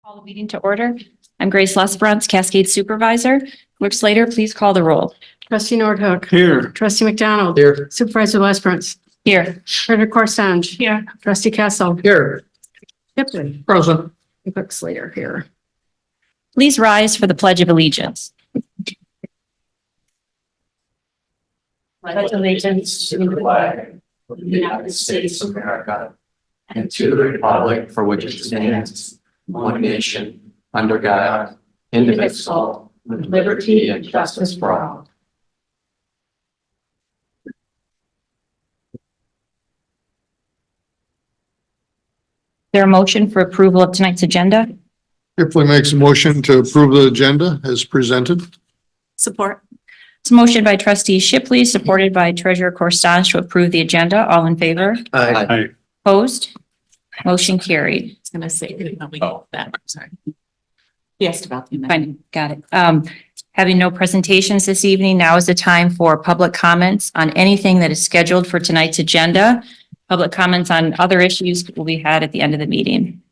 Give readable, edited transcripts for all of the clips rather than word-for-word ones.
Call the meeting to order. I'm Grace Lesbrunts, Cascade Supervisor. Clerk Slater, please call the roll. Trustee Nordhook. Here. Trustee McDonald. Here. Supervisor Lesbrunts. Here. Treasurer Corsange. Here. Trustee Kessel. Here. Shipley. Present. Clerk Slater here. Please rise for the Pledge of Allegiance. Pledge allegiance to the flag of the United States of America and to the republic for which it stands, one nation, under God, indivisible, with liberty and justice for all. There a motion for approval of tonight's agenda? Shipley makes a motion to approve the agenda as presented. Support. It's a motion by trustee Shipley, supported by treasurer Corsange to approve the agenda. All in favor? Aye. Opposed? Motion carried. I was gonna say, that, sorry. He asked about the Fine, amendment. got it. Having no presentations this evening, now is the time for public comments on anything that is scheduled for tonight's agenda. Public comments on other issues will be had at the end of the meeting.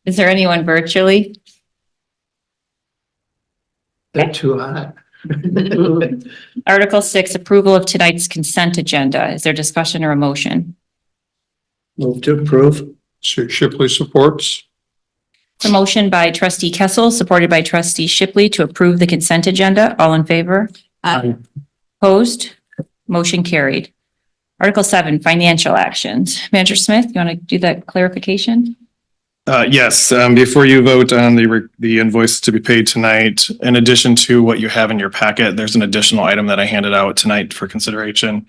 Is there anyone virtually? They're too hot. Article 6, approval of tonight's consent agenda. Is there discussion or a motion? Move to approve. Shipley supports. It's a motion by trustee Kessel, supported by trustee Shipley to approve the consent agenda. All in favor? Aye. Opposed? Motion carried. Article 7, financial actions. Manager Smith, you want to do that clarification? Yes, before you vote on the invoice to be paid tonight, in addition to what you have in your packet, there's an additional item that I handed out tonight for consideration.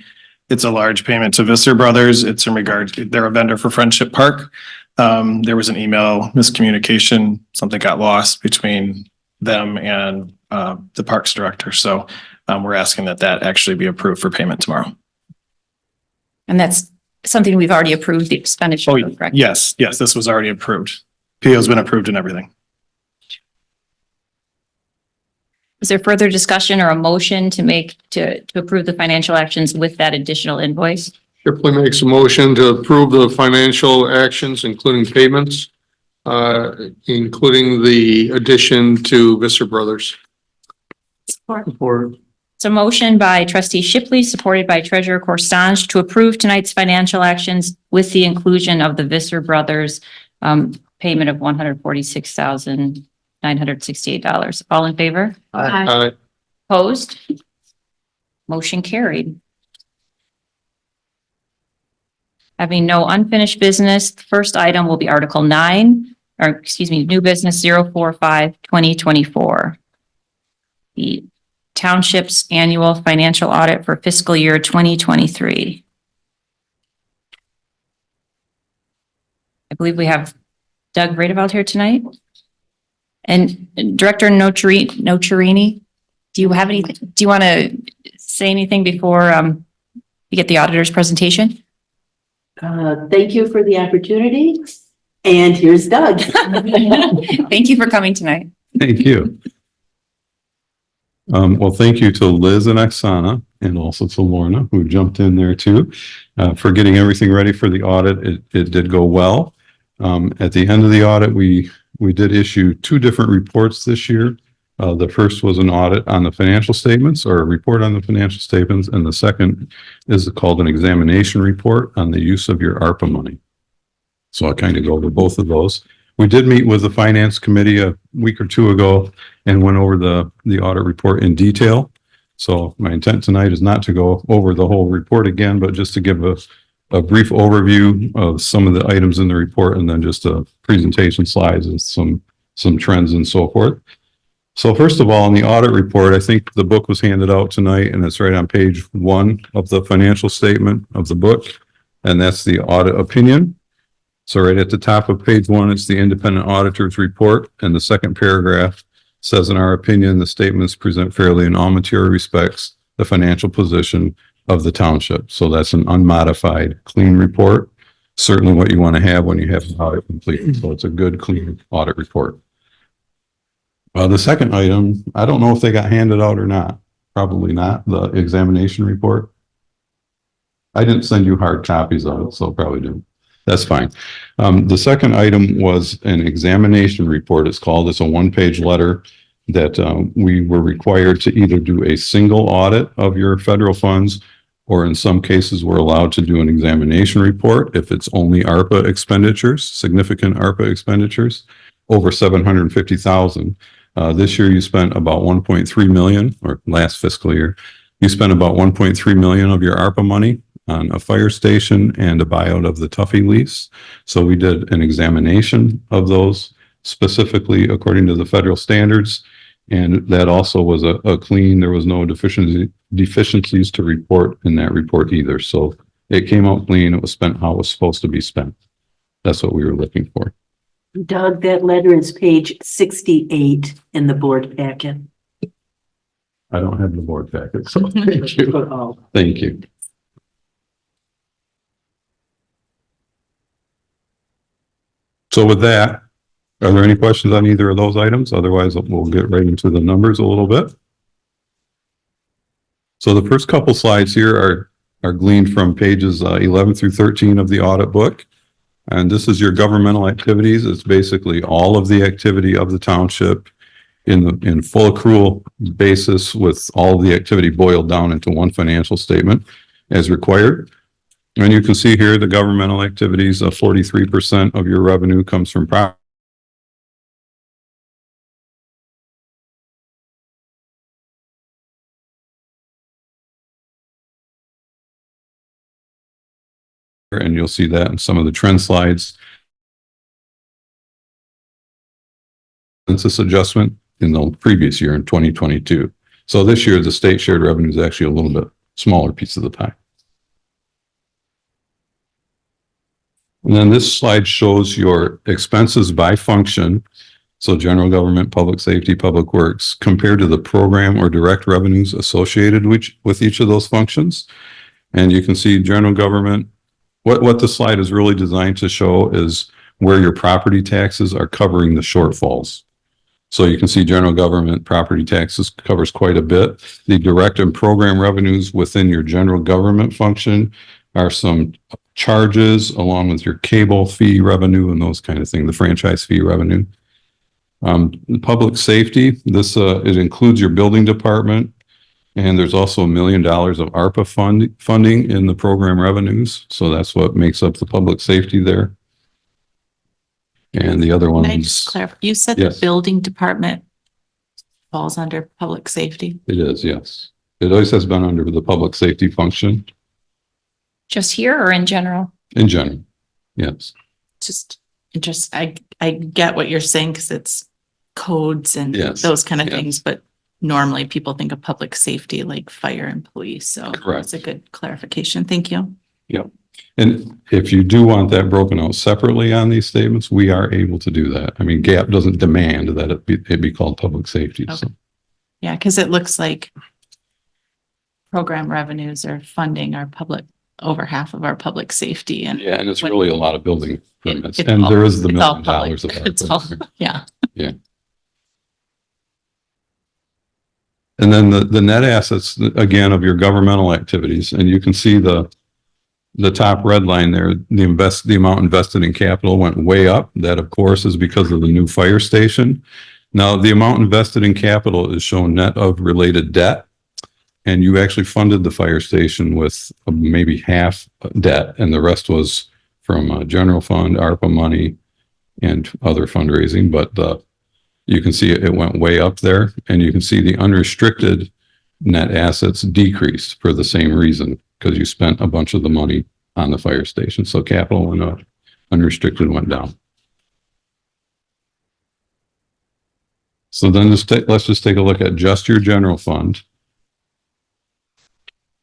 It's a large payment to Visser Brothers. It's in regard, they're a vendor for Friendship Park. There was an email miscommunication, something got lost between them and the Parks Director. So we're asking that actually be approved for payment tomorrow. And that's something we've already approved the expenditure. Oh, of, correct? yes, this was already approved. PO's been approved and everything. Is there further discussion or a motion to approve the financial actions with that additional invoice? Shipley makes a motion to approve the financial actions, including payments, including the addition to Visser Brothers. Support. It's a motion by trustee Shipley, supported by treasurer Corsange to approve tonight's financial actions with the inclusion of the Visser Brothers payment of $146,968. All in favor? Aye. Opposed? Motion carried. Having no unfinished business, the first item will be Article 9, or excuse me, new business 045-2024. The Township's annual financial audit for fiscal year 2023. I believe we have Doug Radeveld here tonight. And Director Nocerini, do you have anything? Do you want to say anything before you get the auditor's presentation? Thank you for the opportunity. And here's Doug. Thank you for coming tonight. Thank you. Well, thank you to Liz and Oksana and also to Lorna, who jumped in there too, for getting everything ready for the audit. It did go well. At the end of the audit, we did issue 2 different reports this year. The first was an audit on the financial statements, or a report on the financial statements, and the second is called an examination report on the use of your ARPA money. So I'll kind of go over both of those. We did meet with the finance committee a week or 2 ago and went over the audit report in detail. So my intent tonight is not to go over the whole report again, but just to give a brief overview of some of the items in the report, and then just a presentation slides and some trends and so forth. So first of all, in the audit report, I think the book was handed out tonight, and it's right on page 1 of the financial statement of the book, and that's the audit opinion. So right at the top of page 1, it's the independent auditor's report, and the second paragraph says, in our opinion, the statements present fairly in all material respects the financial position of the township. So that's an unmodified, clean report. Certainly what you want to have when you have an audit complete. So it's a good, clean audit report. The second item, I don't know if they got handed out or not. Probably not, the examination report. I didn't send you hard copies of it, so probably didn't. That's fine. The second item was an examination report. It's called, it's a one-page letter that we were required to either do a single audit of your federal funds, or in some cases, we're allowed to do an examination report if it's only ARPA expenditures, significant ARPA expenditures, over 750,000. This year you spent about 1.3 million, or last fiscal year, you spent about 1.3 million of your ARPA money on a fire station and a buyout of the Tuffy lease. So we did an examination of those specifically according to the federal standards. And that also was a clean, there was no deficiencies to report in that report either. So it came out clean, it was spent how it was supposed to be spent. That's what we were looking for. Doug, that letter is page 68 in the board packet. I don't have the board packet, so thank you. Oh, Thank you. So with that, are there any questions on either of those items? Otherwise, we'll get right into the numbers a little bit. So the first couple slides here are gleaned from pages 11 through 13 of the audit book. And this is your governmental activities. It's basically all of the activity of the township in full accrual basis, with all of the activity boiled down into one financial statement as required. And you can see here the governmental activities of 43% of your revenue comes from property. And you'll see that in some of the trend slides. Census adjustment in the previous year in 2022. So this year, the state shared revenue is actually a little bit smaller piece of the pie. And then this slide shows your expenses by function. So general government, public safety, public works, compared to the program or direct revenues associated with each of those functions. And you can see general government, what the slide is really designed to show is where your property taxes are covering the shortfalls. So you can see general government property taxes covers quite a bit. The direct and program revenues within your general government function are some charges along with your cable fee revenue and those kind of things, the franchise fee revenue. Public safety, this it includes your building department, and there's also $1 million of ARPA funding in the program revenues. So that's what makes up the public safety there. And the other Can I ones, just clarify? You said Yes. the building department falls under public safety? it is, yes. It always has been under the public safety function Just here or in general? in general. Yes, Just I get what you're saying because it's codes and Yes, those kind of yes. things, but normally people think of public safety like fire and police. So Correct. that's a good clarification. Thank you. and if you do want that broken out separately on these statements, we are able to do that. I mean, GAAP doesn't demand that it be called public safety. So Okay. Yeah, because it looks like program revenues or funding our public, over half of our public safety, and yeah, and it's When- really a lot of building permits, it's and all- there is the $1 it's all million public. of It's all, ARPA. yeah. And then the net assets, again, of your governmental activities, and you can see the top red line there, the amount invested in capital went way up. That, of course, is because of the new fire station. Now, the amount invested in capital is shown net of related debt. And you actually funded the fire station with maybe half debt, and the rest was from general fund, ARPA money, and other fundraising. But you can see it went way up there, and you can see the unrestricted net assets decreased for the same reason, because you spent a bunch of the money on the fire station. So capital went up, unrestricted went down. So then let's just take a look at just your general fund.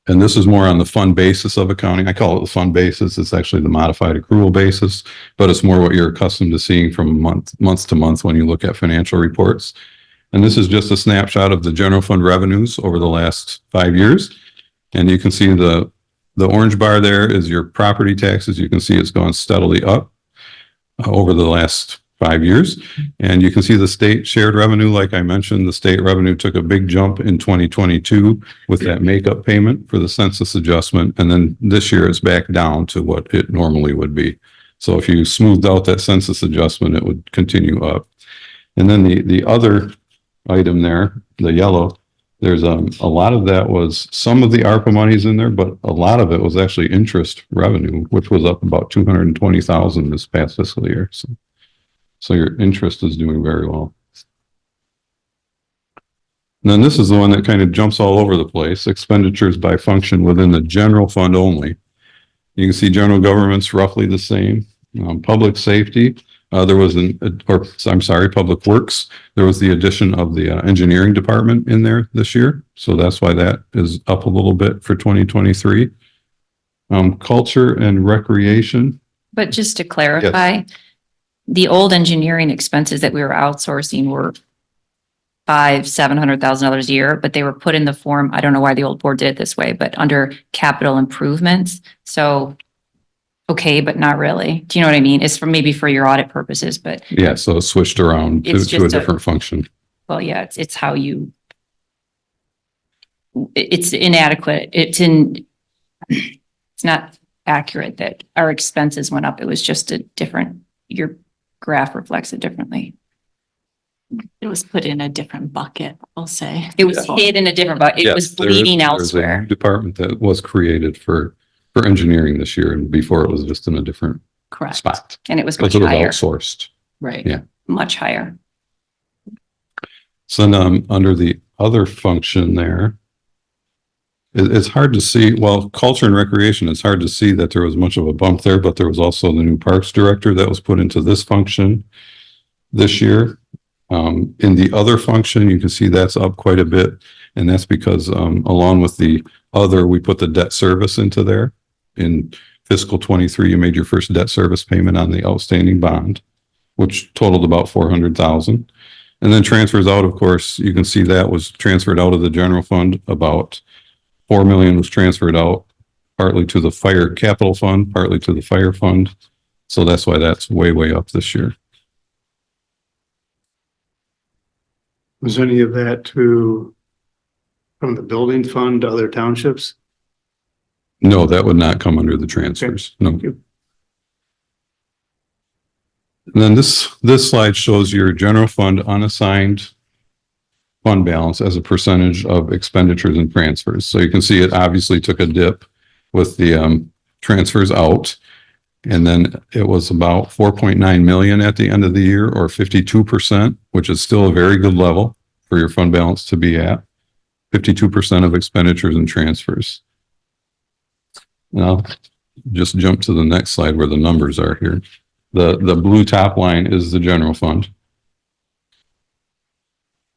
And this is more on the fund basis of accounting. I call it the fund basis. It's actually the modified accrual basis, but it's more what you're accustomed to seeing from month to month when you look at financial reports. And this is just a snapshot of the general fund revenues over the last 5 years. And you can see the orange bar there is your property taxes. You can see it's gone steadily up over the last 5 years. And you can see the state shared revenue, like I mentioned, the state revenue took a big jump in 2022 with that makeup payment for the census adjustment. And then this year it's back down to what it normally would be. So if you smoothed out that census adjustment, it would continue up. And then the other item there, the yellow, there's a lot of that was some of the ARPA monies in there, but a lot of it was actually interest revenue, which was up about 220,000 this past fiscal year. So your interest is doing very well. And then this is the one that kind of jumps all over the place, expenditures by function within the general fund only. You can see general government's roughly the same. Public safety, there was public works. There was the addition of the engineering department in there this year. So that's why that is up a little bit for 2023. Culture and recreation. But just to clarify, the old engineering expenses that we were outsourcing were $700,000 a year, but they were put in the form, I don't know why the old board did it this way, but under capital improvements. So, okay, but not really. Do you know what I mean? It's maybe for your audit purposes, but Yeah, so it switched around It's to a just a- different function. well, yeah, it's how you, it's inadequate. It's not accurate that our expenses went up. It was just a different, your graph reflects it differently. It was put in a different bucket, I'll say. It was hid in a different, but it was Yes, there bleeding there's a elsewhere. new department that was created for engineering this year, and before it was just in a different Correct. spot. And it was much Because it was higher, outsourced. Right. Yeah. much higher. So then, under the other function there, it's hard to see, well, culture and recreation, it's hard to see that there was much of a bump there, but there was also the new parks director that was put into this function this year. In the other function, you can see that's up quite a bit. And that's because along with the other, we put the debt service into there. In fiscal 23, you made your first debt service payment on the outstanding bond, which totaled about 400,000. And then transfers out, of course, you can see that was transferred out of the general fund. About 4 million was transferred out, partly to the fire capital fund, partly to the fire fund. So that's why that's way, way up this year. Was any of that from the building fund to other townships? No, that would not come under the transfers. No. you. And then this slide shows your general fund unassigned fund balance as a percentage of expenditures and transfers. So you can see it obviously took a dip with the transfers out. And then it was about 4.9 million at the end of the year, or 52%, which is still a very good level for your fund balance to be at. 52% of expenditures and transfers. Now, just jump to the next slide where the numbers are here. The blue top line is the general fund.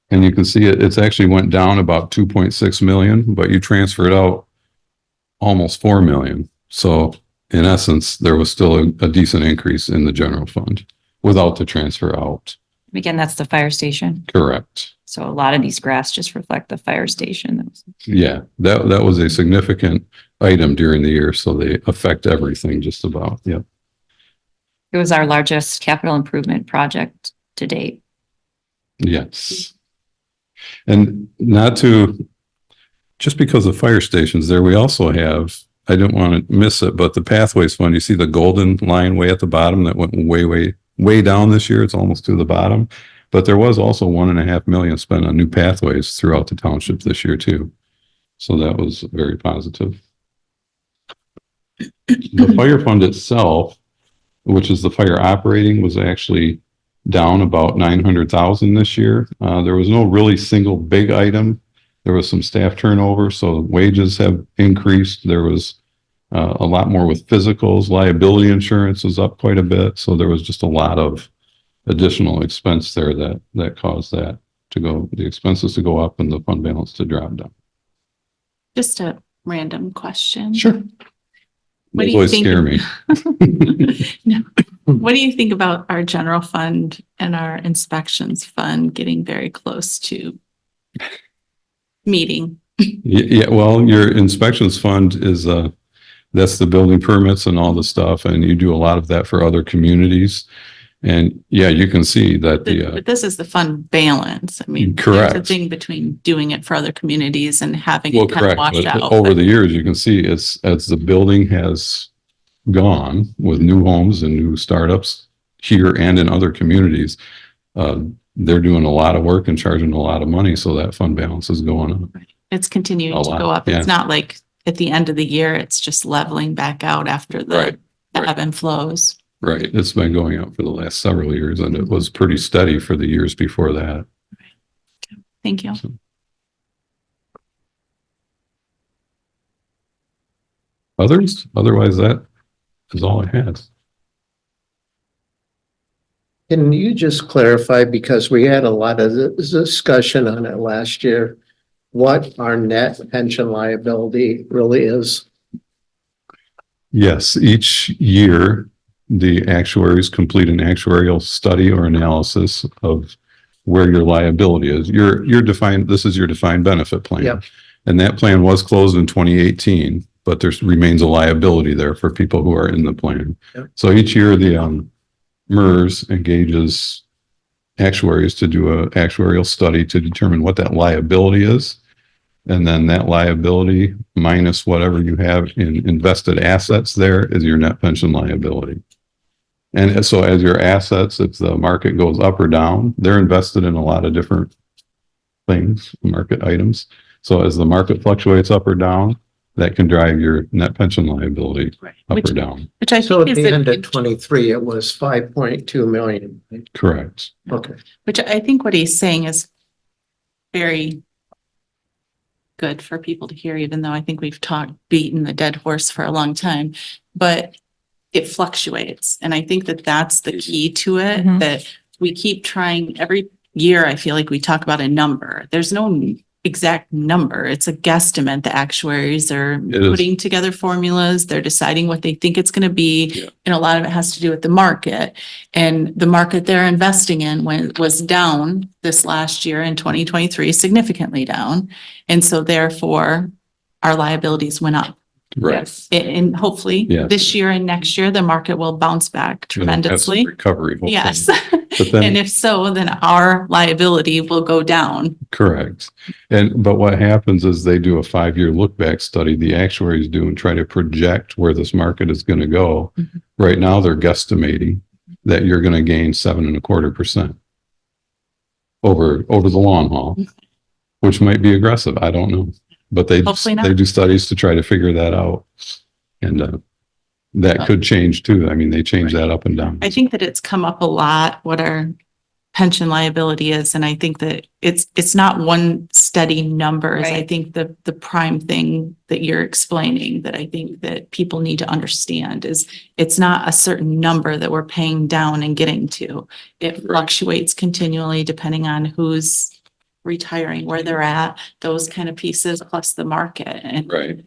And you can see it's actually went down about 2.6 million, but you transferred out almost 4 million. So in essence, there was still a decent increase in the general fund without the transfer out. Again, that's the fire station. Correct. So a lot of these graphs just reflect the fire station. Yeah, that was a significant item during the year, so they affect everything just about. Yep. It was our largest capital improvement project to date. Yes. And just because of fire stations there, we also have, I don't want to miss it, but the pathways fund, you see the golden line way at the bottom that went way down this year. It's almost to the bottom, but there was also 1.5 million spent on new pathways throughout the township this year too. So that was very positive. The fire fund itself, which is the fire operating, was actually down about 900,000 this year. There was no really single big item. There was some staff turnover, so wages have increased. There was a lot more with physicals. Liability insurance was up quite a bit. So there was just a lot of additional expense there that caused that the expenses to go up and the fund balance to drop down. Just a random question. Sure. What do Those you always think? scare me. No. What do you think about our general fund and our inspections fund getting very close to meeting? Yeah, well, your inspections fund is that's the building permits and all the stuff, and you do a lot of that for other communities. And yeah, you can see that the, But this is the fund balance. I mean, there's a Correct. thing between doing it for other communities and having well, it kind of correct, washed but out. over but- the years, you can see it's, as the building has gone with new homes and new startups here and in other communities, they're doing a lot of work and charging a lot of money, so that fund balance is going up. It's continuing A to lot, go up. yeah. It's not like at the end of the year, it's just leveling back out after the Right, right. ebb and flows. Right, it's been going up for the last several years, and it was pretty steady for the years before that. Thank you. Otherwise, that is all I had. Can you just clarify, because we had a lot of discussion on it last year, what our net pension liability really is? Yes, each year, the actuaries complete an actuarial study or analysis of where your liability is. Your defined, this is your defined benefit plan. Yep. And that plan was closed in 2018, but there remains a liability there for people who are in the plan. Yep. So each year, the MERS engages actuaries to do an actuarial study to determine what that liability is. And then that liability minus whatever you have in invested assets there is your net pension liability. And so as your assets, if the market goes up or down, they're invested in a lot of different things, market items. So as the market fluctuates up or down, that can drive your net pension liability up Which, or down. which I So think at is, the end a- of 23, it was 5.2 million. Correct. Okay. which I think what he's saying is very good for people to hear, even though I think we've beaten the dead horse for a long time, but it fluctuates. And I think that that's the key to it, Mhm. that we keep trying every year. I feel like we talk about a number. There's no exact number. It's a guesstimate. The actuaries are It is. putting together formulas. They're deciding what they think it's going to be. Yeah. And a lot of it has to do with the market. And the market they're investing in was down this last year in 2023, significantly down. And so therefore, our liabilities went up. Right. And hopefully Yes. this year and next year, the market will bounce back It'll have some tremendously. Recovery. hopefully. Yes. But then- And if so, then our liability will go down. Correct. But what happens is they do a 5-year look back study, the actuaries do, and try to project where this market is going to go. Mhm. Right now, they're guesstimating that you're going to gain 7.25% over the long haul, which might be aggressive. I don't know. But Hopefully not. they do studies to try to figure that out. And that could change too. I mean, they change that up and down. I think that it's come up a lot, what our pension liability is. And I think that it's not one steady numbers. I Right. think the prime thing that you're explaining that I think that people need to understand is it's not a certain number that we're paying down and getting to. It fluctuates continually depending on who's retiring, where they're at, those kind of pieces, plus the market. And Right.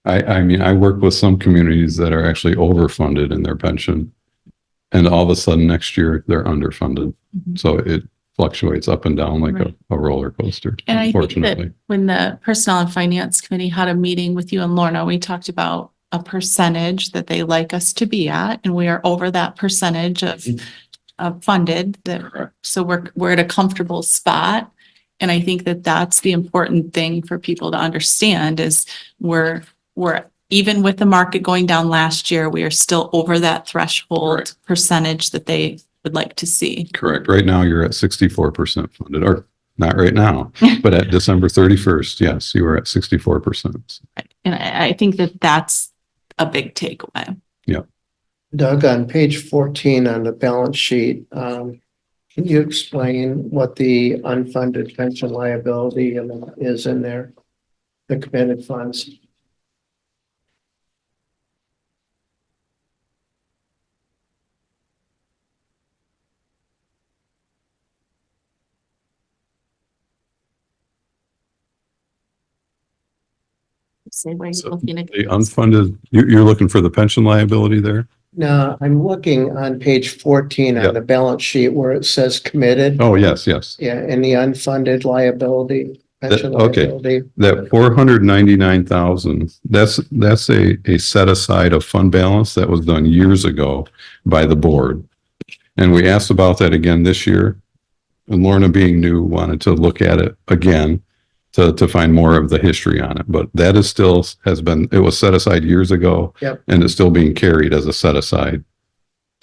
I mean, I work with some communities that are actually overfunded in their pension. And all of a sudden next year, they're underfunded. Mhm. So it fluctuates up and down like Right. a roller coaster, And I think that unfortunately. when the Personnel and Finance Committee had a meeting with you and Lorna, we talked about a percentage that they like us to be at, and we are over that percentage of funded that, Correct. so we're at a comfortable spot. And I think that that's the important thing for people to understand is we're even with the market going down last year, we are still over that threshold Right. percentage that they would like to see. Correct. Right now, you're at 64% funded, or not right now, but at December 31st, yes, you were at 64%. And I think that that's a big takeaway. Doug, on page 14 on the balance sheet, can you explain what the unfunded pension liability amount is in there? The committed funds? Same way So looking at. The unfunded, you're looking for the pension liability there? No, I'm looking on page 14 Yeah. on the balance sheet where it says committed. Oh, yes, yes. Yeah, and the unfunded liability, pension okay. liability. That 499,000, that's a set aside of fund balance that was done years ago by the board. And we asked about that again this year. And Lorna, being new, wanted to look at it again to find more of the history on it. But that is still, it was set aside years ago. Yep. And it's still being carried as a set aside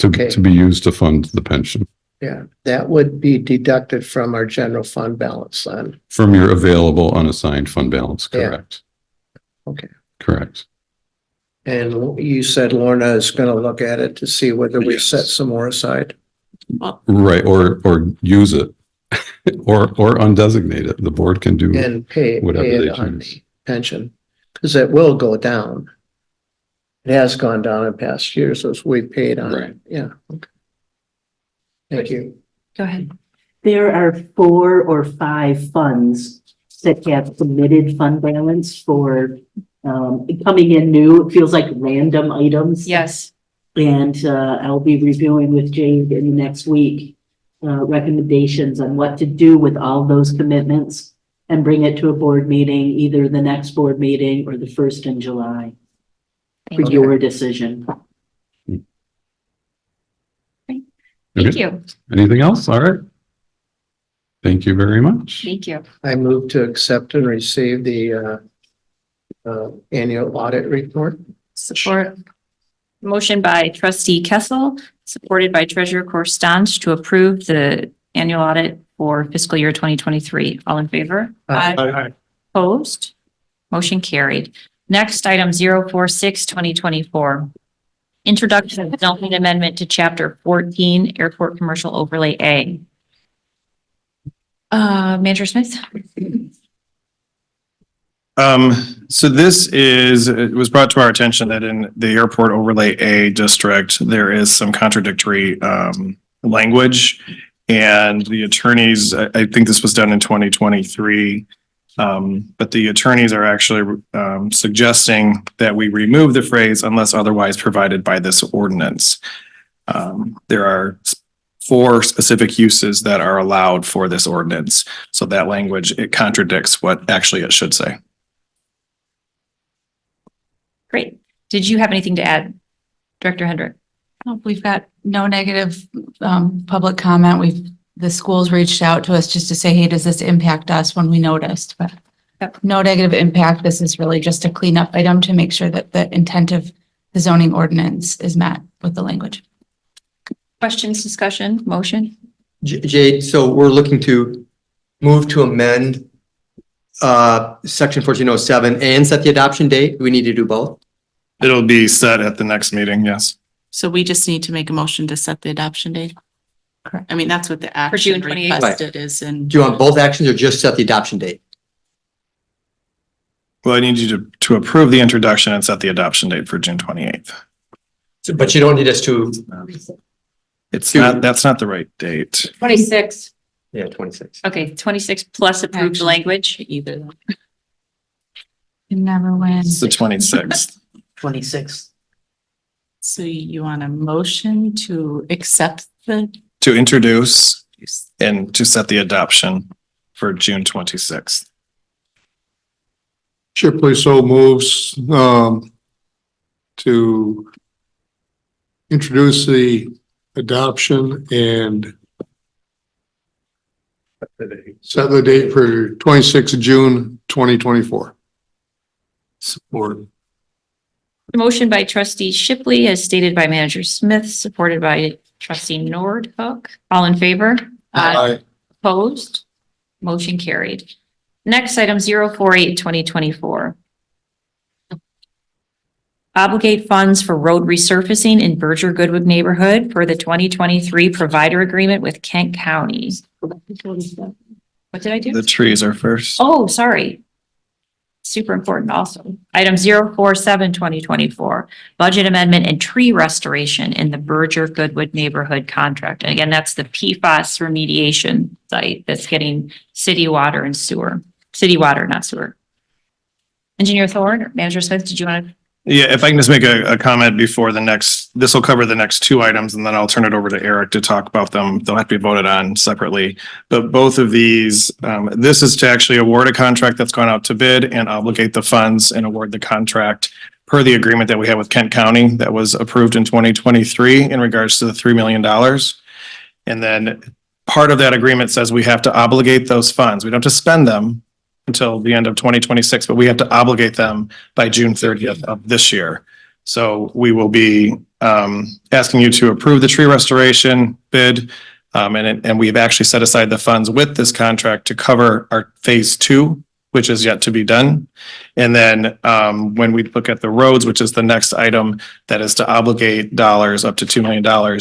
Okay. to be used to fund the pension Yeah, that would be deducted from our general fund balance then. from your available unassigned fund balance, Yeah. correct? Okay. Correct. And you said Lorna is gonna look at it to see whether we Yes. set some more aside. Right, or use it, or undesignate it. The board can do, And pay Whatever it they on choose. the pension, because it will go down. It has gone down in past years as we paid on it. Right. Yeah. Okay. Thank you. Go ahead. There are 4 or 5 funds that have committed fund balance for coming in new. It feels like random items. Yes. And I'll be reviewing with Jade in the next week, recommendations on what to do with all those commitments and bring it to a board meeting, either the next board meeting or the first in July for Thank you. your decision. Thank you. anything else? All right. Thank you very much. Thank you. I move to accept and receive the annual audit report. Support. Motion by trustee Kessel, supported by treasurer Corstange to approve the annual audit for fiscal year 2023. All in favor? Opposed? Motion carried. Next, item 046, 2024. Introduction of zoning amendment to chapter 14, Airport Commercial Overlay A. Manager Smith? So it was brought to our attention that in the Airport Overlay A district, there is some contradictory language. And the attorneys, I think this was done in 2023. But the attorneys are actually suggesting that we remove the phrase unless otherwise provided by this ordinance. There are 4 specific uses that are allowed for this ordinance. So that language, it contradicts what actually it should say. Great. Did you have anything to add, Director Hendrick? Oh, we've got no negative public comment. The schools reached out to us just to say, hey, does this impact us when we noticed? But Yep. no negative impact. This is really just a cleanup item to make sure that the intent of the zoning ordinance is met with the language. Questions, discussion, motion? Jade, so we're looking to move to amend section 1407 and set the adoption date. Do we need to do both? It'll be set at the next meeting, yes. So we just need to make a motion to set the adoption date. Correct. I mean, that's what the June action 28th. requested is in. Do you want both actions or just set the adoption date? Well, I need you to approve the introduction and set the adoption date for June 28th. So, but you don't need us to, That's not the right date. 26. yeah, 26. Okay, 26 plus approved Action. language. Either. You never win. It's the 26th. 26. So you want a motion to accept To introduce and to set the adoption for June 26th. Shipley so moves, to introduce the adoption and set the date for 26th June 2024. Support. Motion by trustee Shipley as stated by manager Smith, supported by trustee Nordhook. All in favor? Aye. Opposed? Motion carried. Next, item 048, 2024. Obligate funds for road resurfacing in Berger Goodwood neighborhood for the 2023 provider agreement with Kent County. What did I do? The trees are first. Oh, sorry. Super important also. Item 047, 2024, budget amendment and tree restoration in the Berger Goodwood neighborhood contract. And again, that's the PFAS remediation site that's getting city water and sewer. City water, not sewer. Engineer Thorne or Manager Smith, did you want to? Yeah, if I can just make a comment before this will cover the next 2 items and then I'll turn it over to Eric to talk about them. They'll have to be voted on separately. But both of these, this is to actually award a contract that's gone out to bid and obligate the funds and award the contract per the agreement that we have with Kent County that was approved in 2023 in regards to the $3 million. And then part of that agreement says we have to obligate those funds. We don't have to spend them until the end of 2026, but we have to obligate them by June 30th of this year. So we will be asking you to approve the tree restoration bid. And we've actually set aside the funds with this contract to cover our phase 2, which is yet to be done. And then when we look at the roads, which is the next item, that is to obligate dollars up to $2 million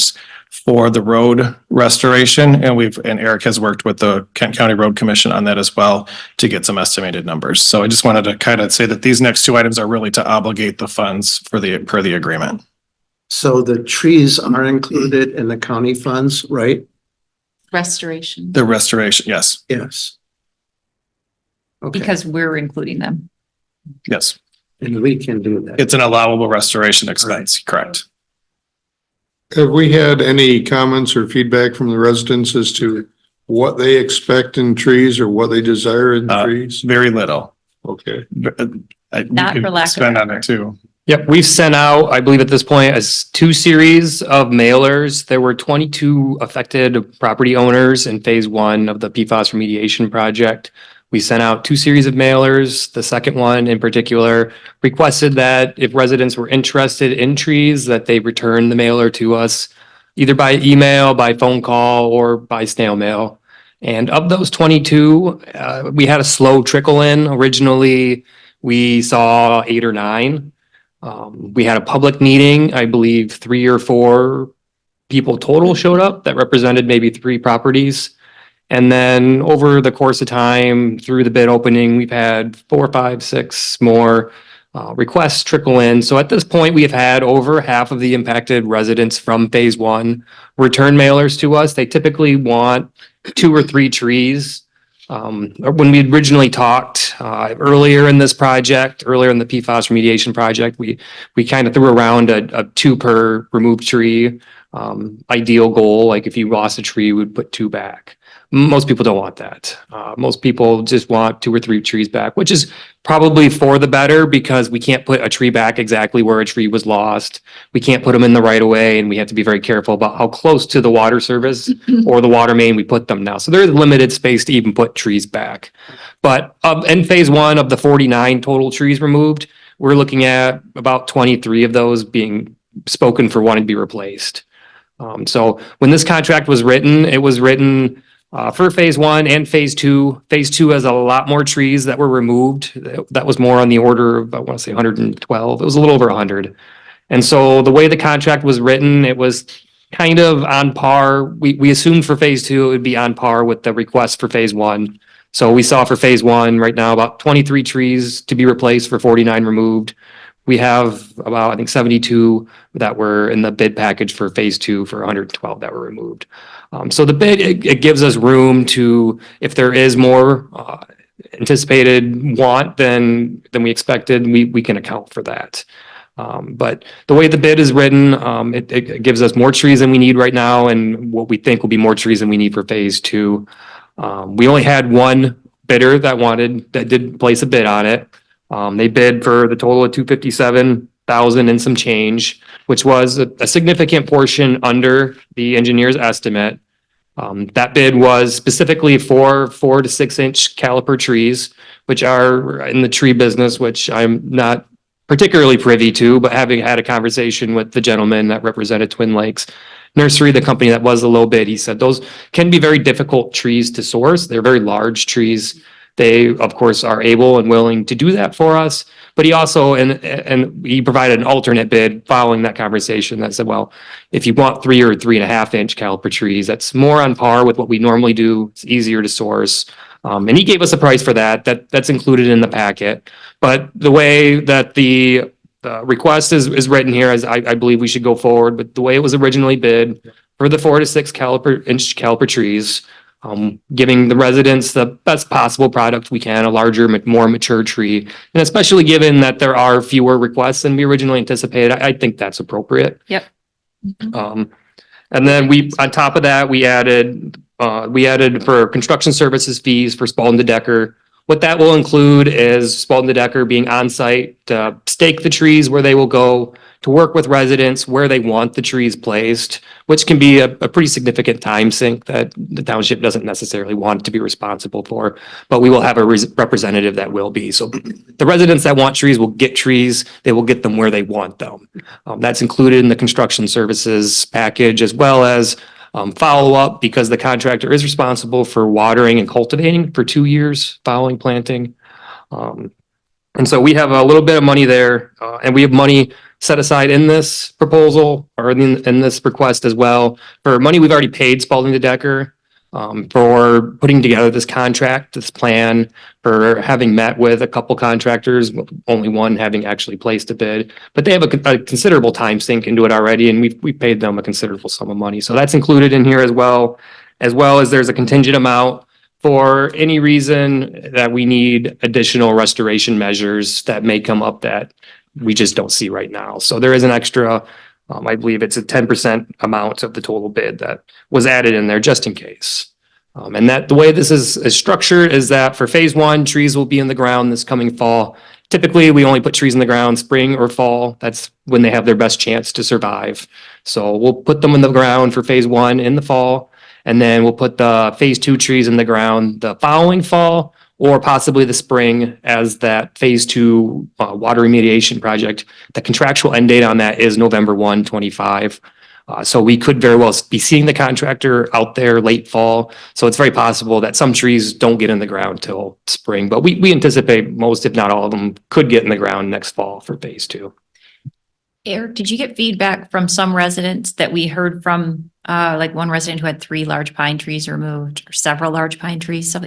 for the road restoration. And Eric has worked with the Kent County Road Commission on that as well to get some estimated numbers. So I just wanted to kind of say that these next 2 items are really to obligate the funds per the agreement. So the trees are included in the county funds, right? Restoration. The restoration, yes, Yes. Okay, Because we're including them. yes. and we can do that. It's an allowable restoration expense, correct? Have we had any comments or feedback from the residents as to what they expect in trees or what they desire in trees? Very little. Okay. Not for lack of Spend on effort. it too. Yep, we've sent out, I believe at this point, as 2 series of mailers. There were 22 affected property owners in phase 1 of the PFAS remediation project. We sent out 2 series of mailers. The second one in particular requested that if residents were interested in trees, that they return the mailer to us either by email, by phone call, or by snail mail. And of those 22, we had a slow trickle in. Originally, we saw 8 or 9. We had a public meeting, I believe 3 or 4 people total showed up that represented maybe 3 properties. And then over the course of time, through the bid opening, we've had 4, 5, 6 more requests trickle in. So at this point, we have had over half of the impacted residents from phase 1 return mailers to us. They typically want 2 or 3 trees. When we originally talked earlier in this project, earlier in the PFAS remediation project, we kind of threw around a 2 per removed tree ideal goal. Like if you lost a tree, we'd put 2 back. Most people don't want that. Most people just want 2 or 3 trees back, which is probably for the better because we can't put a tree back exactly where a tree was lost. We can't put them in the right of way, and we have to be very careful about how close to the water service or the water main we put them now. So there's limited space to even put trees back. But in phase 1 of the 49 total trees removed, we're looking at about 23 of those being spoken for wanting to be replaced. So when this contract was written, it was written for phase 1 and phase 2. Phase 2 has a lot more trees that were removed. That was more on the order of, I want to say 112. It was a little over 100. And so the way the contract was written, it was kind of on par. We assumed for phase 2, it would be on par with the request for phase 1. So we saw for phase 1 right now about 23 trees to be replaced for 49 removed. We have about, I think, 72 that were in the bid package for phase 2 for 112 that were removed. So the bid, it gives us room to, if there is more anticipated want than we expected, we can account for that. But the way the bid is written, it gives us more trees than we need right now and what we think will be more trees than we need for phase 2. We only had 1 bidder that did place a bid on it. They bid for the total of $257,000 and some change, which was a significant portion under the engineer's estimate. That bid was specifically for 4 to 6 inch caliper trees, which are in the tree business, which I'm not particularly privy to, but having had a conversation with the gentleman that represented Twin Lakes Nursery, the company that was the low bid, he said those can be very difficult trees to source. They're very large trees. They, of course, are able and willing to do that for us. But he also, and he provided an alternate bid following that conversation that said, well, if you want 3 or 3.5 inch caliper trees, that's more on par with what we normally do. It's easier to source. And he gave us a price for that's included in the packet. But the way that the request is written here, as I believe we should go forward, but the way it was originally bid for the 4 to 6 inch caliper trees, giving the residents the best possible product we can, a larger, more mature tree. And especially given that there are fewer requests than we originally anticipated, I think that's appropriate. Yep. And then on top of that, we added for construction services fees for Spalding to Decker. What that will include is Spalding to Decker being on site to stake the trees where they will go, to work with residents where they want the trees placed, which can be a pretty significant time sink that the township doesn't necessarily want to be responsible for, but we will have a representative that will be. So the residents that want trees will get trees. They will get them where they want them. That's included in the construction services package, as well as follow-up, because the contractor is responsible for watering and cultivating for 2 years following planting. And so we have a little bit of money there, and we have money set aside in this proposal or in this request as well for money we've already paid Spalding Decker for putting together this contract, this plan, for having met with a couple contractors, only one having actually placed a bid. But they have a considerable time sink into it already, and we paid them a considerable sum of money. So that's included in here as well as there's a contingent amount for any reason that we need additional restoration measures that may come up that we just don't see right now. So there is an extra, I believe it's a 10% amount of the total bid that was added in there just in case. And that the way this is structured is that for phase 1, trees will be in the ground this coming fall. Typically, we only put trees in the ground spring or fall. That's when they have their best chance to survive. So we'll put them in the ground for phase 1 in the fall, and then we'll put the phase 2 trees in the ground the following fall, or possibly the spring, as that phase 2 water remediation project. The contractual end date on that is November 1, 2025. So we could very well be seeing the contractor out there late fall. So it's very possible that some trees don't get in the ground till spring, but we anticipate most, if not all of them, could get in the ground next fall for phase 2. Eric, did you get feedback from some residents that we heard from, like one resident who had 3 large pine trees removed or several large pine trees? So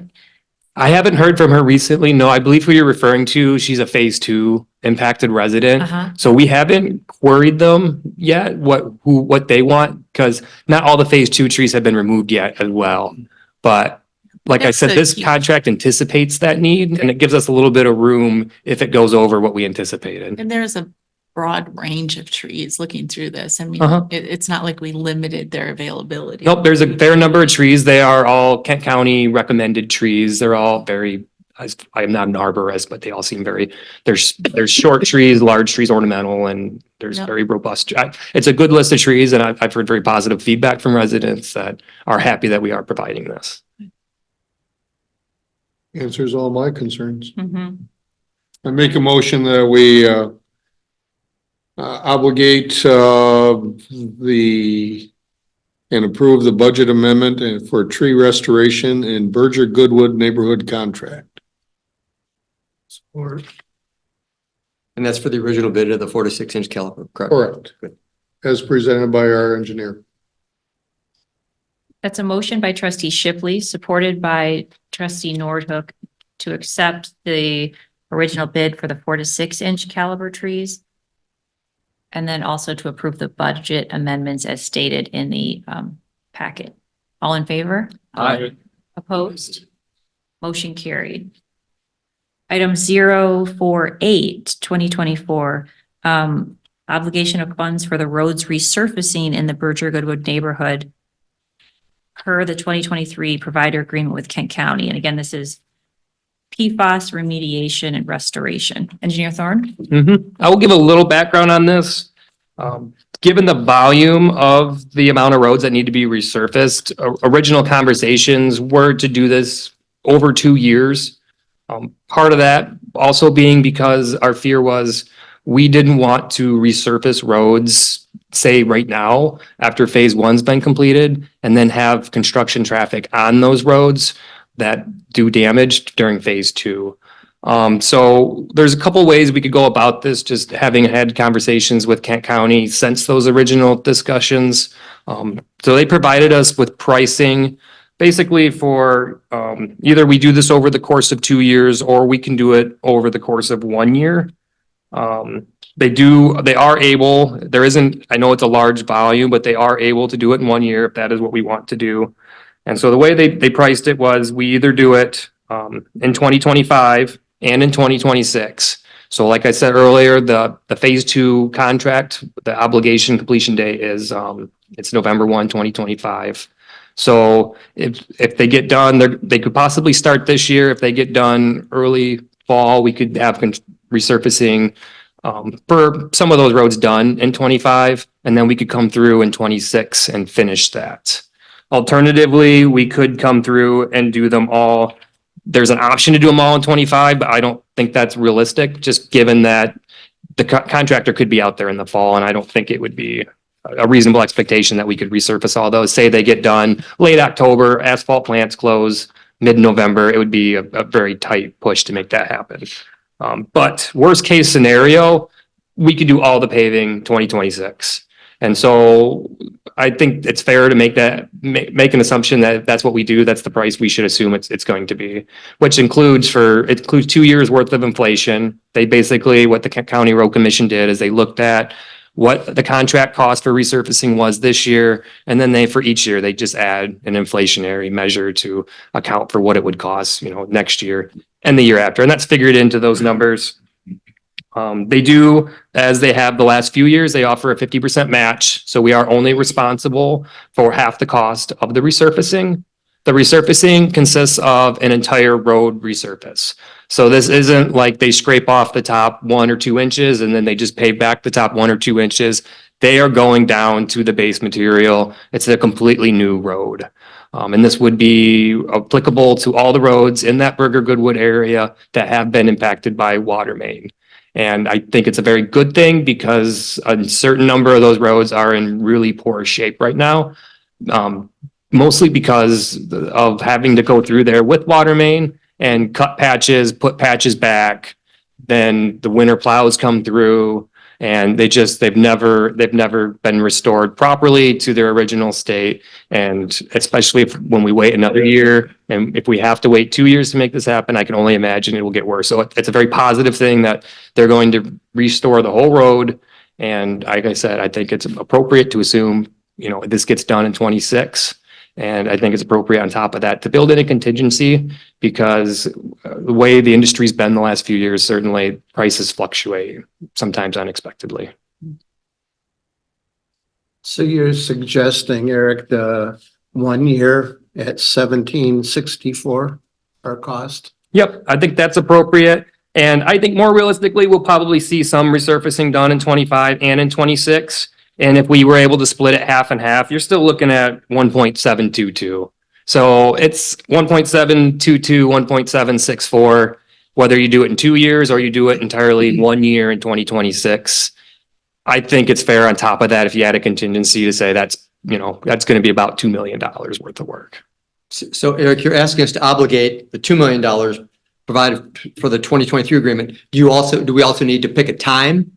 I haven't heard from her recently. No, I believe who you're referring to, she's a phase 2 impacted resident. So we haven't queried them yet, what they want, because not all the phase 2 trees have been removed yet as well. But like I said, this contract anticipates that need, and it gives us a little bit of room if it goes over what we anticipated. And there's a broad range of trees looking through this. I mean, it's not like we limited their availability. Nope, there's a fair number of trees. They are all Kent County recommended trees. They're all very, I am not an arborist, but they all seem very, there's short trees, large trees, ornamental, and there's very robust. It's a good list of trees, and I've heard very positive feedback from residents that are happy that we are providing this. Answers all my concerns. I make a motion that we obligate and approve the budget amendment and for tree restoration in Berger Goodwood neighborhood contract. Or And that's for the original bid of the 4 to 6 inch caliper, correct? Correct. As presented by our engineer. that's a motion by trustee Shipley, supported by trustee Nordhook, to accept the original bid for the 4 to 6 inch caliber trees. And then also to approve the budget amendments as stated in the packet. All in favor? Aye. Opposed? Motion carried. Item 048, 2024, obligation of funds for the roads resurfacing in the Berger Goodwood neighborhood per the 2023 provider agreement with Kent County. And again, this is PFAS remediation and restoration. Engineer Thorne? I will give a little background on this. Given the volume of the amount of roads that need to be resurfaced, original conversations were to do this over 2 years. Part of that also being because our fear was we didn't want to resurface roads, say right now, after phase 1's been completed, and then have construction traffic on those roads that do damage during phase 2. So there's a couple ways we could go about this, just having had conversations with Kent County since those original discussions. So they provided us with pricing basically for either we do this over the course of 2 years, or we can do it over the course of 1 year. They are able, there isn't, I know it's a large volume, but they are able to do it in 1 year if that is what we want to do. And so the way they priced it was we either do it in 2025 and in 2026. So like I said earlier, the phase 2 contract, the obligation completion date is it's November 1, 2025. So if they get done, they could possibly start this year. If they get done early fall, we could have resurfacing for some of those roads done in 25, and then we could come through in 26 and finish that. Alternatively, we could come through and do them all. There's an option to do them all in 25, but I don't think that's realistic, just given that the contractor could be out there in the fall, and I don't think it would be a reasonable expectation that we could resurface all those. Say they get done late October, asphalt plants close mid-November, it would be a very tight push to make that happen. But worst case scenario, we could do all the paving 2026. And so I think it's fair to make an assumption that if that's what we do, that's the price we should assume it's going to be, which includes 2 years worth of inflation. They basically, what the county road commission did is they looked at what the contract cost for resurfacing was this year. And then for each year, they just add an inflationary measure to account for what it would cost, next year and the year after. And that's figured into those numbers. They do, as they have the last few years, they offer a 50% match. So we are only responsible for half the cost of the resurfacing. The resurfacing consists of an entire road resurface. So this isn't like they scrape off the top 1 or 2 inches and then they just pave back the top 1 or 2 inches. They are going down to the base material. It's a completely new road. And this would be applicable to all the roads in that Burger Goodwood area that have been impacted by water main. And I think it's a very good thing because a certain number of those roads are in really poor shape right now. Mostly because of having to go through there with water main and cut patches, put patches back. Then the winter plows come through and they've never been restored properly to their original state. And especially when we wait another year, and if we have to wait 2 years to make this happen, I can only imagine it will get worse. So it's a very positive thing that they're going to restore the whole road. And like I said, I think it's appropriate to assume, this gets done in 26. And I think it's appropriate on top of that to build in a contingency because the way the industry's been the last few years, certainly prices fluctuate, sometimes unexpectedly. So you're suggesting, Eric, the 1 year at 1764 our cost? Yep, I think that's appropriate. And I think more realistically, we'll probably see some resurfacing done in 25 and in 26. And if we were able to split it half and half, you're still looking at 1.722. So it's 1.722, 1.764, whether you do it in 2 years or you do it entirely 1 year in 2026. I think it's fair on top of that if you had a contingency to say that's going to be about $2 million worth of work. So Eric, you're asking us to obligate the $2 million provided for the 2023 agreement. Do we also need to pick a time?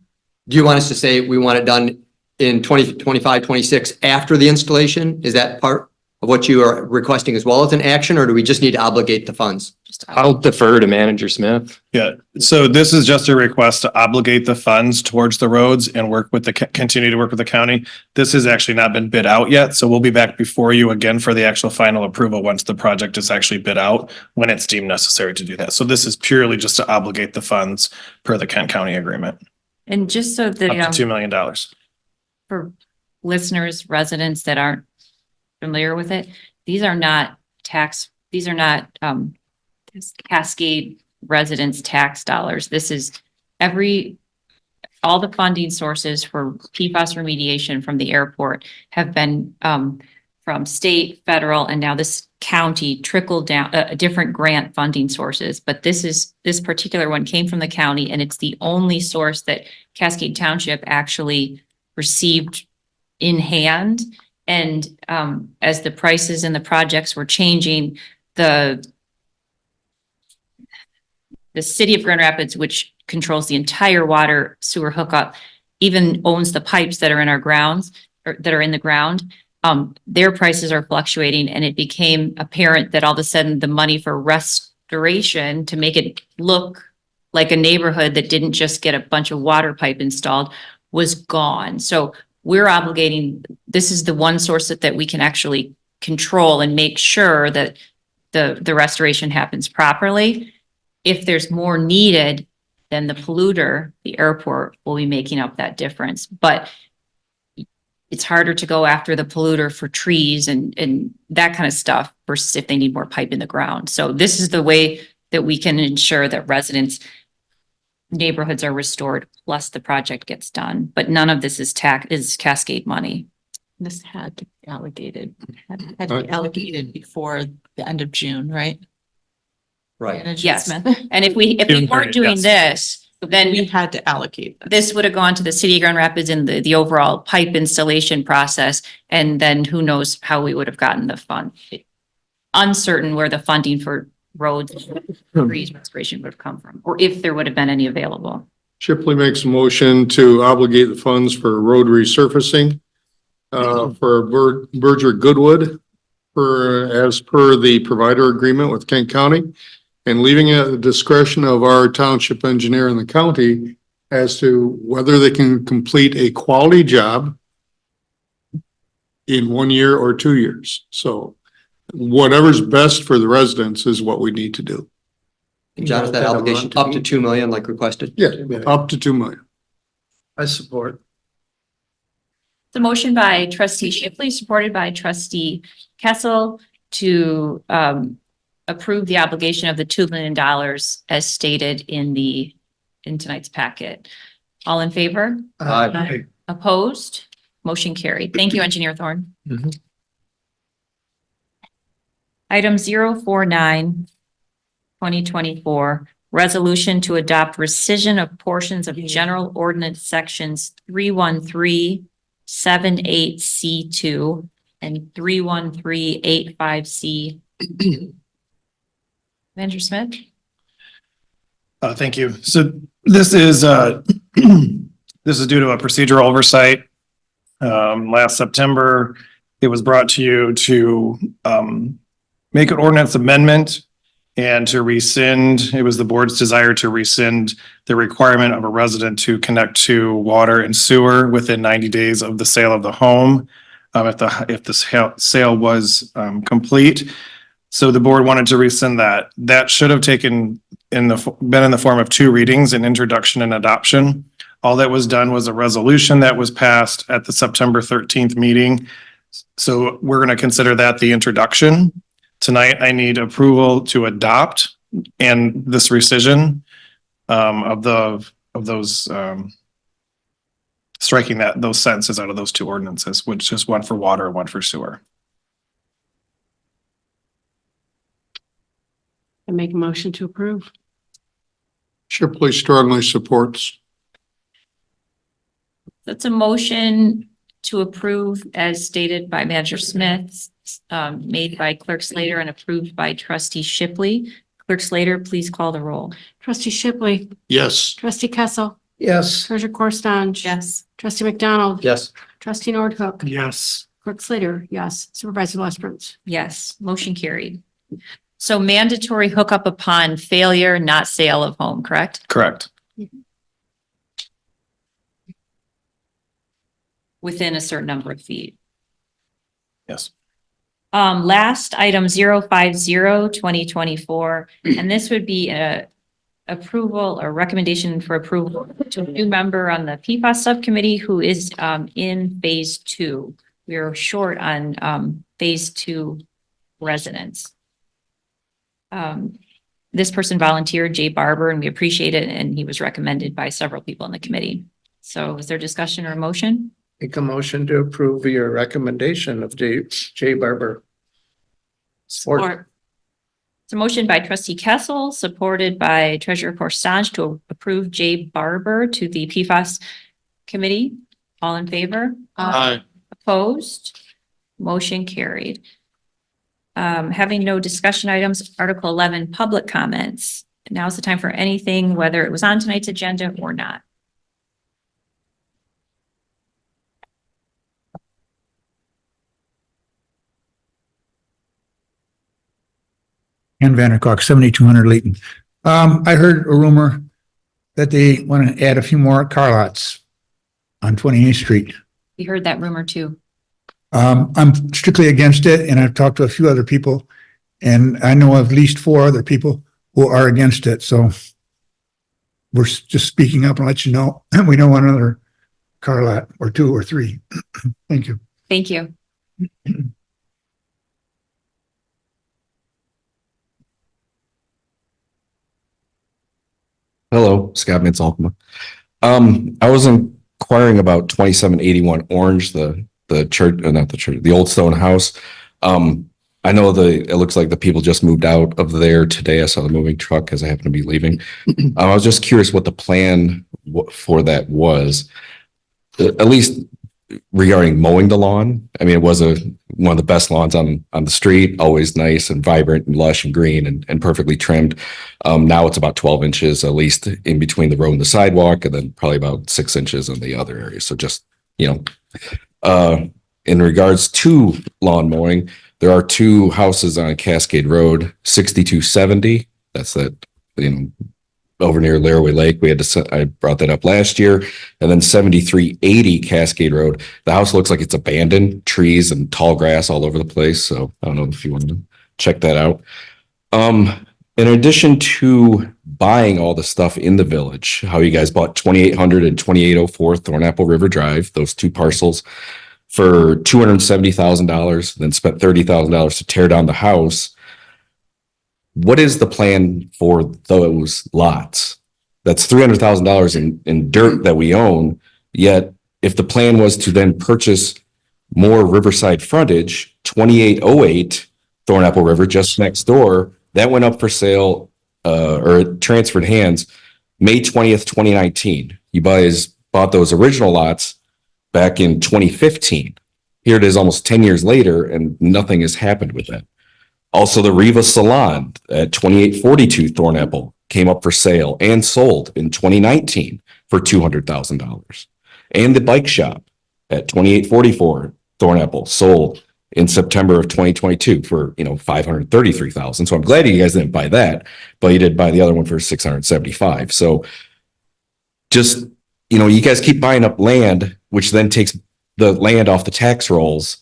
Do you want us to say we want it done in 2025, 26 after the installation? Is that part of what you are requesting as well as an action, or do we just need to obligate the funds? I'll defer to Manager Smith. Yeah, so this is just a request to obligate the funds towards the roads and continue to work with the county. This has actually not been bid out yet, so we'll be back before you again for the actual final approval once the project is actually bid out, when it's deemed necessary to do that. So this is purely just to obligate the funds per the Kent County agreement, And just so up the, to $2 million. for listeners, residents that aren't familiar with it, these are not Cascade residents' tax dollars. This is all the funding sources for PFAS remediation from the airport have been from state, federal, and now this county trickled down different grant funding sources. But this particular one came from the county, and it's the only source that Cascade Township actually received in hand. And as the prices and the projects were changing, the city of Grand Rapids, which controls the entire water sewer hookup, even owns the pipes that are in our grounds or that are in the ground. Their prices are fluctuating, and it became apparent that all of a sudden the money for restoration to make it look like a neighborhood that didn't just get a bunch of water pipe installed was gone. So we're obligating, this is the one source that we can actually control and make sure that the restoration happens properly. If there's more needed, then the polluter, the airport, will be making up that difference. But it's harder to go after the polluter for trees and that kind of stuff versus if they need more pipe in the ground. So this is the way that we can ensure that residents neighborhoods are restored, plus the project gets done, but none of this is Cascade money. This had to be allocated before the end of June, right? Right. Manager Yes. Smith? And if we June weren't 30th, doing yes. this, then We had to allocate this would have gone to the city of Grand Rapids in the overall pipe installation process. And then who knows how we would have gotten the fund. Uncertain where the funding for roads, trees restoration would have come from, or if there would have been any available. Shipley makes a motion to obligate the funds for road resurfacing for Berger Goodwood as per the provider agreement with Kent County, and leaving it at the discretion of our township engineer in the county as to whether they can complete a quality job in 1 year or 2 years. So whatever's best for the residents is what we need to do. John, is that obligation up to 2 million like requested? Yeah, up to 2 million. I support. The motion by trustee Shipley, supported by trustee Kessel to approve the obligation of the $2 million as stated in tonight's packet. All in favor? Aye. Opposed? Motion carried. Thank you, Engineer Thorne. Mhm. Item 049, 2024, resolution to adopt rescission of portions of general ordinance sections 31378C2 and 31385C. Manager Smith? Thank you. So this is, this is due to a procedural oversight. Last September, it was brought to you to, make an ordinance amendment and to rescind, it was the board's desire to rescind the requirement of a resident to connect to water and sewer within 90 days of the sale of the home. If the sale was, complete. So the board wanted to rescind that. That should have been in the form of 2 readings, an introduction and adoption. All that was done was a resolution that was passed at the September 13th meeting. So we're going to consider that the introduction. Tonight, I need approval to adopt and this rescission of those striking those sentences out of those 2 ordinances, which is one for water and one for sewer. I make a motion to approve. Shipley strongly supports. That's a motion to approve as stated by Manager Smith, made by Clerk Slater and approved by Trustee Shipley. Clerk Slater, please call the roll. Trustee Shipley, Yes. trustee Kessel, Yes. treasurer Corrstange. Yes. Trustee McDonald. Yes. Trustee Nordhook. Yes. Clerk Slater, yes. Supervisor Lesbrunz. Yes, motion carried. So mandatory hookup upon failure, not sale of home, correct? Correct. Within a certain number of feet. Yes. Last item 050-2024, and this would be a approval or recommendation for approval to a new member on the PFAS subcommittee who is in phase 2. We are short on phase 2 residents. This person volunteered, Jay Barber, and we appreciate it, and he was recommended by several people in the committee. So is there discussion or a motion? Make a motion to approve your recommendation of Jay Barber. Support. It's a motion by trustee Kessel, supported by treasurer Corstange to approve Jay Barber to the PFAS committee. All in favor? Aye. Opposed? Motion carried. Having no discussion items, Article 11, public comments. Now's the time for anything, whether it was on tonight's agenda or not. Ken Vandercock, 7200 Leighton. I heard a rumor that they want to add a few more car lots on 28th Street. We heard that rumor too. I'm strictly against it, and I've talked to a few other people, and I know of at least 4 other people who are against it. So we're just speaking up and let you know we don't want another car lot or 2 or 3. Thank you. Thank you. Hello, Scott Mintz-Alkema. I was inquiring about 2781 Orange, the church, not the church, the Old Stone House. I know it looks like the people just moved out of there today. I saw the moving truck as I happened to be leaving. I was just curious what the plan for that was, at least regarding mowing the lawn. I mean, it was one of the best lawns on the street, always nice and vibrant and lush and green and perfectly trimmed. Now it's about 12 inches, at least in between the road and the sidewalk, and then probably about 6 inches in the other area. So just, in regards to lawn mowing, there are two houses on Cascade Road, 6270. That's over near Laraway Lake. I brought that up last year. And then 7380 Cascade Road. The house looks like it's abandoned, trees and tall grass all over the place. So I don't know if you want to check that out. In addition to buying all the stuff in the village, how you guys bought 2800 and 2804 Thornapple River Drive, those two parcels, for $270,000, then spent $30,000 to tear down the house. What is the plan for those lots? That's $300,000 in dirt that we own. Yet if the plan was to then purchase more Riverside frontage, 2808 Thornapple River, just next door, that went up for sale, or it transferred hands May 20th, 2019. You bought those original lots back in 2015. Here it is almost 10 years later and nothing has happened with that. Also, the Riva Salon at 2842 Thornapple came up for sale and sold in 2019 for $200,000. And the bike shop at 2844 Thornapple sold in September of 2022 for, $533,000. So I'm glad you guys didn't buy that, but you did buy the other one for $675,000. So just, you guys keep buying up land, which then takes the land off the tax rolls.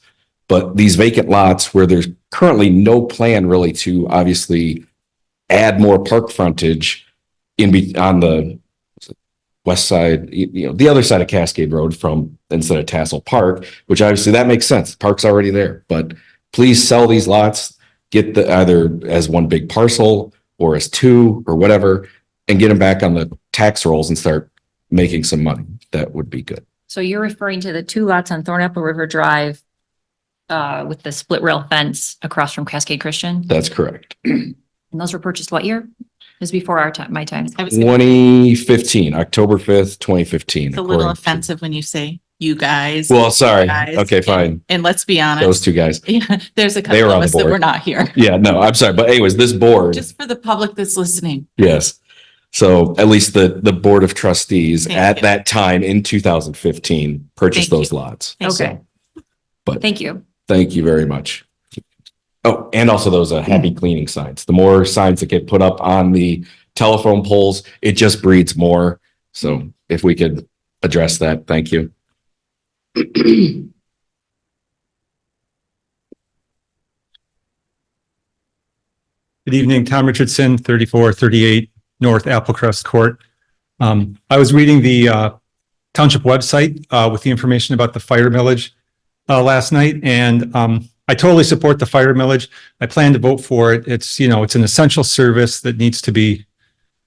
But these vacant lots where there's currently no plan really to obviously add more park frontage on the west side, the other side of Cascade Road instead of Tassel Park, which obviously that makes sense. The park's already there, but please sell these lots, get either as one big parcel or as two or whatever, and get them back on the tax rolls and start making some money. That would be good. So you're referring to the two lots on Thornapple River Drive with the split rail fence across from Cascade Christian? That's correct. And those were purchased what year? This is before our time, my time. 2015, October 5th, 2015. It's a little according to- offensive when you say you guys. Well, sorry. guys. Okay, fine. And let's be honest. Those two guys. Yeah, there's a They couple were of on the us that board. were not here. Yeah, no, I'm sorry. But anyways, this board, Just for the public that's listening. yes. So at least the board of trustees Thank at you. that time in 2015 purchased Thank those you. lots. Okay. But- Thank you. Thank you very much. Oh, and also those happy cleaning signs. The more signs that get put up on the telephone poles, it just breeds more. So if we could address that, thank you. Good evening, Tom Richardson, 3438 North Applecrest Court. I was reading the township website with the information about the fire millage last night, and I totally support the fire millage. I plan to vote for it. It's an essential service that needs to be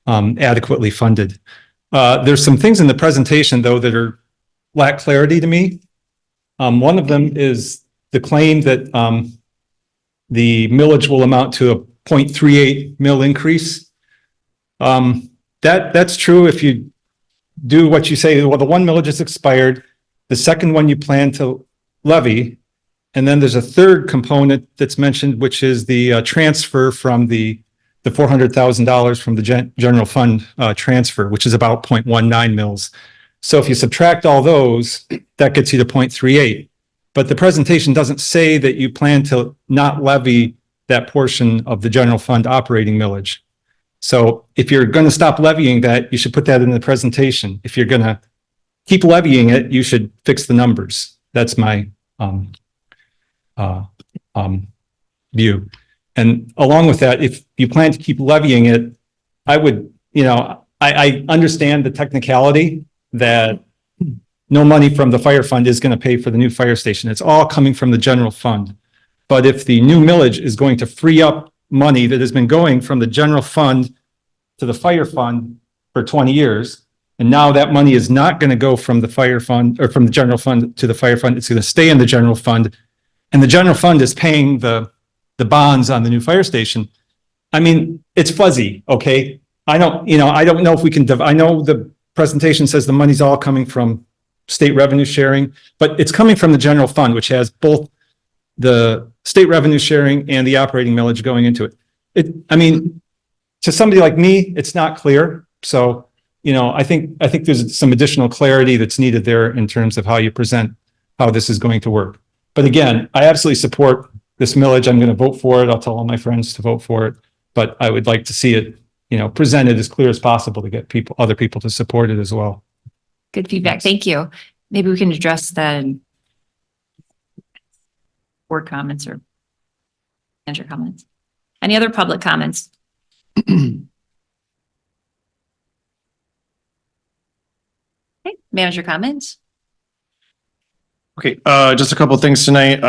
adequately funded. There's some things in the presentation, though, that lack clarity to me. One of them is the claim that the millage will amount to a 0.38 mil increase. That's true if you do what you say. Well, the one millage is expired. The second one you plan to levy. And then there's a third component that's mentioned, which is the transfer from the $400,000 from the general fund transfer, which is about 0.19 mils. So if you subtract all those, that gets you to 0.38. But the presentation doesn't say that you plan to not levy that portion of the general fund operating millage. So if you're going to stop levying that, you should put that in the presentation. If you're going to keep levying it, you should fix the numbers. That's my view. And along with that, if you plan to keep levying it, I would, I understand the technicality that no money from the fire fund is going to pay for the new fire station. It's all coming from the general fund. But if the new millage is going to free up money that has been going from the general fund to the fire fund, for 20 years. And now that money is not going to go from the fire fund or from the general fund to the fire fund. It's going to stay in the general fund. And the general fund is paying the bonds on the new fire station. I mean, it's fuzzy, okay? I don't know if we can, I know the presentation says the money's all coming from state revenue sharing, but it's coming from the general fund, which has both the state revenue sharing and the operating millage going into it. I mean, to somebody like me, it's not clear. So, I think there's some additional clarity that's needed there in terms of how you present how this is going to work. But again, I absolutely support this millage. I'm going to vote for it. I'll tell all my friends to vote for it, but I would like to see it, presented as clear as possible to get other people to support it as well. Good feedback. Thank you. Maybe we can address the board comments or manager comments. Any other public comments? Okay, manager comments? Okay, just a couple of things tonight.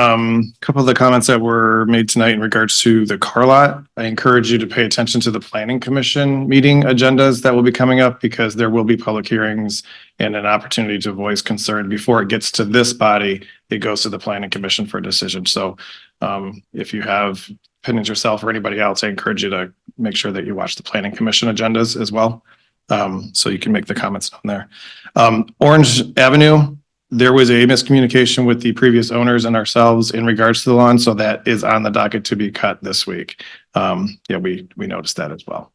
Couple of the comments that were made tonight in regards to the car lot. I encourage you to pay attention to the planning commission meeting agendas that will be coming up because there will be public hearings and an opportunity to voice concern before it gets to this body. It goes to the planning commission for a decision. So if you have opinions yourself or anybody else, I encourage you to make sure that you watch the planning commission agendas as well. So you can make the comments on there. Orange Avenue. There was a miscommunication with the previous owners and ourselves in regards to the lawn, so that is on the docket to be cut this week. Yeah, we noticed that as well.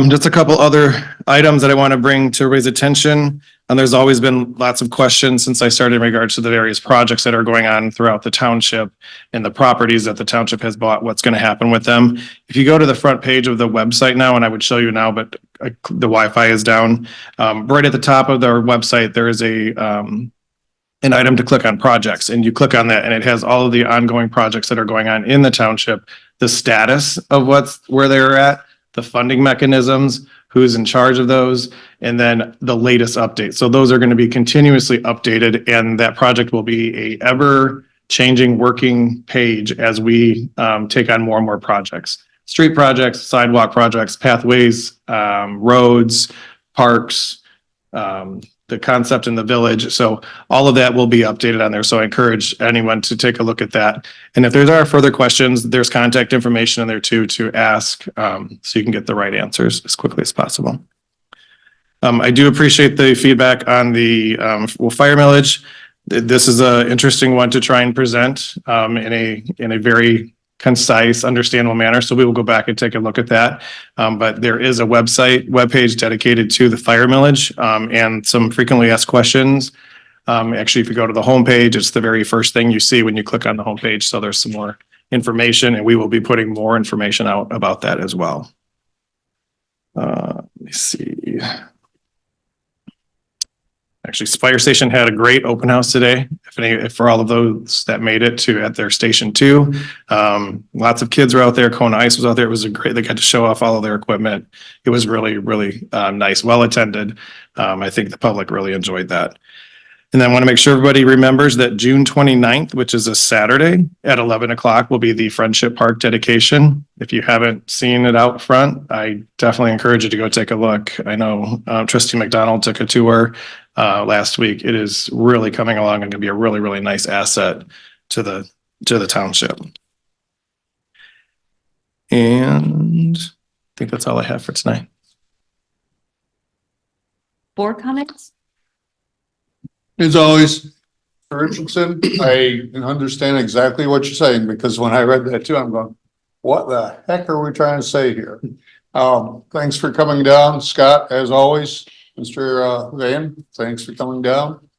Just a couple other items that I want to bring to everybody's attention. And there's always been lots of questions since I started in regards to the various projects that are going on throughout the township and the properties that the township has bought, what's going to happen with them. If you go to the front page of the website now, and I would show you now, but the Wi-Fi is down. Right at the top of their website, there is an item to click on projects, and you click on that and it has all of the ongoing projects that are going on in the township, the status of where they're at, the funding mechanisms, who's in charge of those, and then the latest updates. So those are going to be continuously updated, and that project will be a ever changing working page as we take on more and more projects. Street projects, sidewalk projects, pathways, roads, parks, the concept in the village. So all of that will be updated on there. So I encourage anyone to take a look at that. And if there are further questions, there's contact information in there too to ask, so you can get the right answers as quickly as possible. I do appreciate the feedback on the fire millage. This is an interesting one to try and present in a very concise, understandable manner. So we will go back and take a look at that. But there is a webpage dedicated to the fire millage and some frequently asked questions. Actually, if you go to the homepage, it's the very first thing you see when you click on the homepage. So there's some more information, and we will be putting more information out about that as well. Let me see. Actually, Fire Station had a great open house today. If for all of those that made it to at their station 2, lots of kids were out there. Kona Ice was out there. It was they got to show off all of their equipment. It was really, really nice, well attended. I think the public really enjoyed that. And then I want to make sure everybody remembers that June 29th, which is a Saturday at 11 o'clock, will be the Friendship Park dedication. If you haven't seen it out front, I definitely encourage you to go take a look. I know Trustee McDonald took a tour last week. It is really coming along and going to be a really, really nice asset to the township. And I think that's all I have for tonight. Board comments? As always, Richardson, I can understand exactly what you're saying, because when I read that too, I'm going, what the heck are we trying to say here? Thanks for coming down, Scott, as always. Mr. Van, thanks for coming down.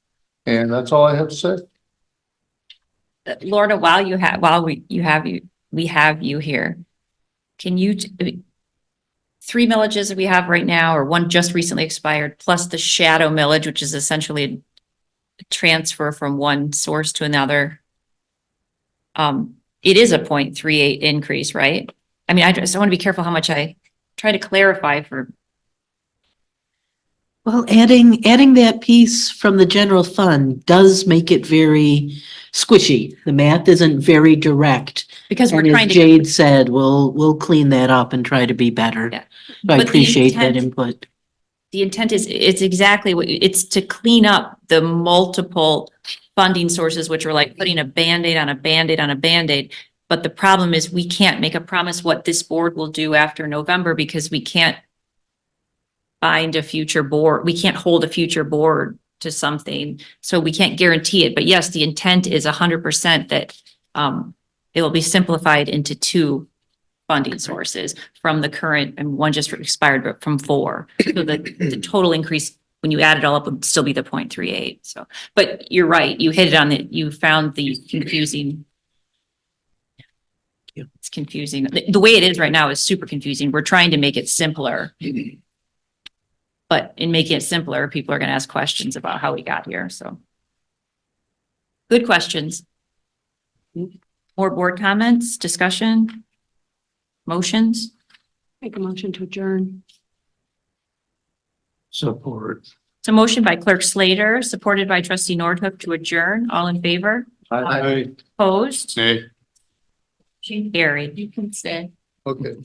And that's all I have to say. Lorna, while we have you here, can you, 3 millages that we have right now, or one just recently expired, plus the shadow millage, which is essentially a transfer from one source to another. It is a 0.38 increase, right? I mean, I want to be careful how much I try to clarify for. Well, adding that piece from the general fund does make it very squishy. The math isn't very direct. Because we're And as trying to. Jade said, we'll clean that up and try to be better. Yeah. I But the appreciate that intent- input. The intent is, it's exactly what, it's to clean up the multiple funding sources, which are like putting a Band-Aid on a Band-Aid on a Band-Aid. But the problem is we can't make a promise what this board will do after November because we can't bind a future board. We can't hold a future board to something. So we can't guarantee it. But yes, the intent is 100% that it will be simplified into 2 funding sources from the current, and one just expired, but from 4. So the total increase, when you add it all up, would still be the 0.38. So, but you're right. You hit it on it. You found the confusing. It's confusing. The way it is right now is super confusing. We're trying to make it simpler. But in making it simpler, people are going to ask questions about how we got here. So good questions. More board comments, discussion, motions? Make a motion to adjourn. Support. It's a motion by Clerk Slater, supported by Trustee Nordhook to adjourn. All in favor? Aye. Opposed? Nay. Carried. You can say. Okay.